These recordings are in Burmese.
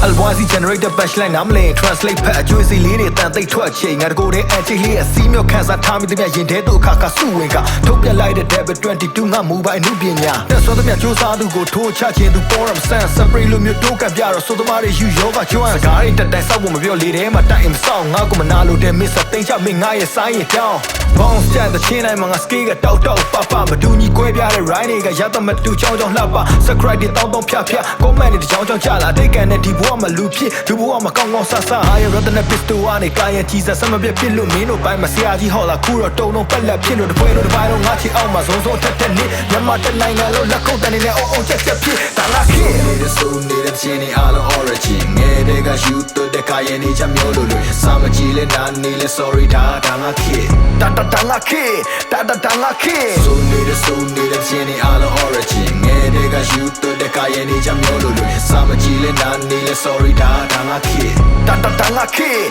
Always generate the baseline နားမလည် translate ဖတ်အကျွေးစီလေးတွေတန်သိပ်ထွက်ချိန်ငါတကိုယ်တည်းအချိတ်လေးအစီးမြောက်ခန်းစားထားမိသမျှရင်ထဲသို့အခါခါစုဝင်ကထုတ်ပြလိုက်တဲ့ Debit 22ငါ mobile နုပညာတက်စောသမျှစူးစမ်းသူကိုထိုးချခြင်းသူပေါ်ရမဆန် spray လိုမျိုးတိုးကပ်ပြတော့စိုးသမားတွေယူယောဂကျွမ်းစကားတွေတက်တိုင်းစောက်ဖို့မပြောလေထဲမှာတိုင်မဆောင်ငါကမနာလို့တဲ့ miss သိမ်းချမင်းငါရဲ့ဆိုင်ရင်တောင်း Bounce တဲ့တဲ့ချင်းတိုင်းမှာငါ scale ကတောက်တောက်ပပမတူညီကွဲပြားတဲ့ ride တွေကရသမတူချောင်းချောင်းလှပ subscribe တွေတောင်းတောင်းဖြတ်ဖြတ် comment တွေတချောင်းချောင်းချလာတိတ်ကန်တဲ့ဒီဘဝမှာလူဖြစ်လူဘဝမှာကောင်းကောင်းဆဆအားရတဲ့ pistol ကနေကာယကြီးစမပြတ်ဖြစ်လို့မင်းတို့ပိုင်းမှာဆရာကြီးဟောလာခုတော့တုံတုံပက်လက်ဖြစ်လို့တပွဲလို့တပိုင်းတော့ငါချီအောင်မှာဇုံဇုံထက်ထက်နေမြန်မာတနိုင်ငံလုံးလက်ခုပ်တန်းနေတဲ့အုံချက်ချက်ဖြစ်ဒါလာခင်နေတဲ့ဆိုနေတဲ့ချင်းနေအားလုံး origin ငယ်တဲ့ကယူတော့တဲ့ကာယနေချမျိုးလို့လို့စာမကြည့်လဲနာနေလဲ sorry ဒါငါခင်ဒါငါခင်ဒါငါခင်ဆိုနေတဲ့ချင်းနေအားလုံး origin ငယ်တဲ့ကယူတော့တဲ့ကာယနေချမျိုးလို့လို့စာမကြည့်လဲနာနေလဲ sorry ဒါငါခင်ဒါငါခင်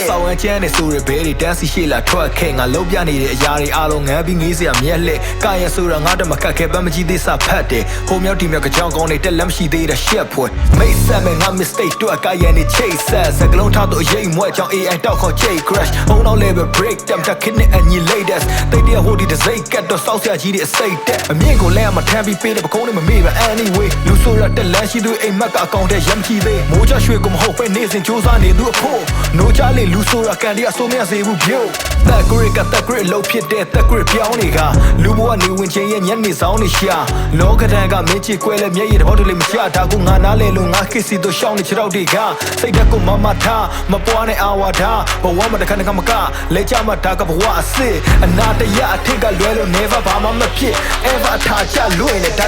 စောင်းချမ်းနေဆိုရဘဲတွေတန်းစီရှိလာထွက်ခဲ့ငါလုံးပြနေတဲ့အရာတွေအားလုံးငန်းပြီးငေးစရာမျက်လက်ကာယဆိုတာငါတမကတ်ခဲ့ပန်းမကြီးသေးစာဖတ်တယ်ဟိုမြောက်ဒီမြောက်ကကြောင်ကောင်းနေတက်လက်မရှိသေးတဲ့ရှက်ဖွယ်မိတ်ဆက်မဲ့ငါ mistake တော့ကာယနေ chase စကလုံးထားတော့ရိတ်မွဲကြောင် AI တောက်ခေါ် J crash ဟိုနောက် level break တမ်တာခစ်နဲ့အညီ latest တိတ်တရဟိုဒီတစိတ်ကတ်တော့စောက်စရာကြီးတွေအစိတ်တက်အမြင့်ကိုလဲမှာထမ်းပြီးပေးတဲ့ပကုံးနဲ့မမေ့ပါ anyway လူဆိုရတက်လန်းရှိသူအိမ်မက်ကအကောင့်ထဲရမ်းချီသေးမိုးချရွှေကိုမဟုတ်ပဲနေစဉ်စူးစမ်းနေသူအဖို့နိုးချလေလူဆိုရကန်ဒီအဆိုးမရစေဘူးပြုတ်တက်ဂရစ်ကတက်ဂရစ်လုံးဖြစ်တဲ့တက်ဂရစ်ပြောင်းတွေကလူဘဝနေဝင်ချင်းရဲ့ညနေဆောင်နေရှာလောကဒဏ်ကမင်းချီကွဲလဲမျက်ရည်တဘောတလေးမချတာကိုငါနားလဲလို့ငါခစ်စီတို့ရှောင်းနေချတော့တွေကစိတ်ဓာတ်ကိုမထားမပွားနဲ့အာဝါဒဘဝမှာတခါတခါမကလဲကြမှာဒါကဘဝအစစ်အနာတရအထက်ကလွဲလို့ never ဘာမှမဖြစ် ever ထားချလွင့်နေတာ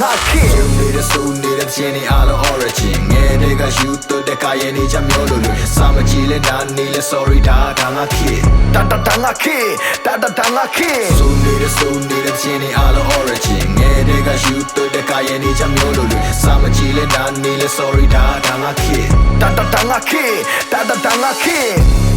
ငါခင်နေတဲ့ဆိုနေတဲ့ချင်းနေအားလုံး origin ငယ်တဲ့ကယူတော့တဲ့ကာယနေချမျိုးလို့လို့စာမကြည့်လဲနာနေလဲ sorry ဒါငါခင်ငါခင်ဆိုနေတဲ့ချင်းနေအားလုံး origin ငယ်တဲ့ကယူတော့တဲ့ကာယနေချမျိုးလို့လို့စာမကြည့်လဲနာနေလဲ sorry ဒါငါခင်ငါခင်